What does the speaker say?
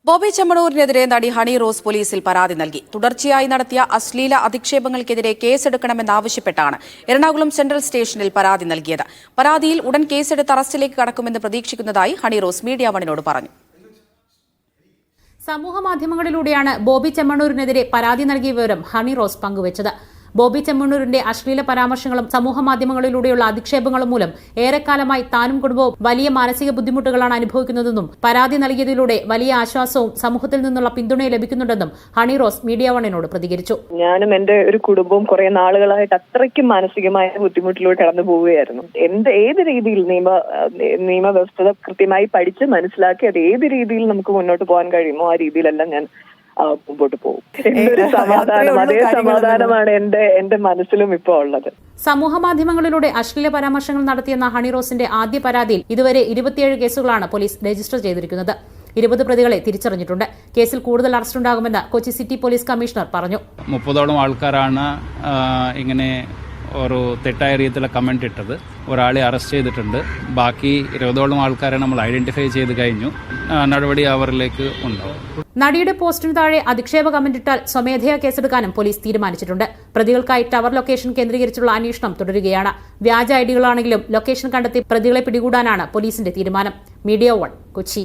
ബോബി ചെമ്മണൂരിനെതിരെ നടി ഹണി റോസ് പോലീസിൽ പരാതി നൽകി. തുടർച്ചയായി നടത്തിയ അശ്ലീല അധിക്ഷേപങ്ങൾക്കെതിരെ കേസെടുക്കണമെന്നാവശ്യപ്പെട്ടാണ് എറണാകുളം സെൻട്രൽ സ്റ്റേഷനിൽ പരാതി നൽകിയത്. പരാതിയിൽ ഉടൻ കേസെടുത്ത് അറസ്റ്റിലേക്ക് കടക്കുമെന്ന് പ്രതീക്ഷിക്കുന്നതായി ഹണി റോസ് മീഡിയ വണിനോട് പറഞ്ഞു. സമൂഹമാധ്യമങ്ങളിലൂടെയാണ് ബോബി ചെമ്മണൂരിനെതിരെ പരാതി നൽകിയ വിവരം ഹണി റോസ് പങ്കുവച്ചത്. ബോബി ചെമ്മണൂരിന്റെ അശ്ലീല പരാമർശങ്ങളും സമൂഹമാധ്യമങ്ങളിലൂടെയുള്ള അധിക്ഷേപങ്ങളും മൂലം ഏറെക്കാലമായി താനും കുടുംബവും വലിയ മാനസിക ബുദ്ധിമുട്ടുകളാണ് അനുഭവിക്കുന്നതെന്നും പരാതി നൽകിയതിലൂടെ വലിയ ആശ്വാസവും സമൂഹത്തിൽ നിന്നുള്ള പിന്തുണയും ലഭിക്കുന്നുണ്ടെന്നും ഹണി റോസ് മീഡിയ വണിനോട് പ്രതികരിച്ചു. ഞാനും എന്റെ ഒരു കുടുംബവും കുറെ നാളുകളായിട്ട് അത്രയ്ക്കും മാനസികമായ ബുദ്ധിമുട്ടിലൂടെ കടന്നു പോവുകയായിരുന്നു. ഏത് രീതിയിൽ നിയമവ്യവസ്ഥ കൃത്യമായി പഠിച്ച് മനസ്സിലാക്കി അത് ഏത് രീതിയിൽ നമുക്ക് മുന്നോട്ട് പോകാൻ കഴിയുമോ ആ രീതിയിലെല്ലാം ഞാൻ മുമ്പോട്ട് പോകും. എന്തൊരു സമാധാനം, അതേ സമാധാനമാണ് എന്റെ മനസ്സിലും ഇപ്പോൾ ഉള്ളത്. സമൂഹമാധ്യമങ്ങളിലൂടെ അശ്ലീല പരാമർശങ്ങൾ നടത്തിയെന്ന ഹണി റോസിന്റെ ആദ്യ പരാതിയിൽ ഇതുവരെ 27 കേസുകളാണ് പോലീസ് രജിസ്റ്റർ ചെയ്തിരിക്കുന്നത്. 20 പ്രതികളെ തിരിച്ചറിഞ്ഞിട്ടുണ്ട്. കേസിൽ കൂടുതൽ അറസ്റ്റുണ്ടാകുമെന്ന് കൊച്ചി സിറ്റി പോലീസ് കമ്മീഷണർ പറഞ്ഞു. 30ഓളം ആൾക്കാരാണ് ഇങ്ങനെ ഒരു തെറ്റായ രീതിയിലുള്ള കമന്റ് ഇട്ടത്. ഒരാളെ അറസ്റ്റ് ചെയ്തിട്ടുണ്ട്. ബാക്കി 20ഓളം ആൾക്കാരെ നമ്മൾ ഐഡന്റിഫൈ ചെയ്ത് കഴിഞ്ഞു. നടപടി അവരിലേക്ക് ഉണ്ടാവും. നടിയുടെ പോസ്റ്റിന് താഴെ അധിക്ഷേപ കമന്റിട്ടാൽ സ്വമേധയാ കേസെടുക്കാനും പോലീസ് തീരുമാനിച്ചിട്ടുണ്ട്. പ്രതികൾക്കായി ടവർ ലൊക്കേഷൻ കേന്ദ്രീകരിച്ചുള്ള അന്വേഷണം തുടരുകയാണ്. വ്യാജ ഐഡികളാണെങ്കിലും ലൊക്കേഷൻ കണ്ടെത്തി പ്രതികളെ പിടികൂടാനാണ് പോലീസിന്റെ തീരുമാനം. മീഡിയ 1 കൊച്ചി.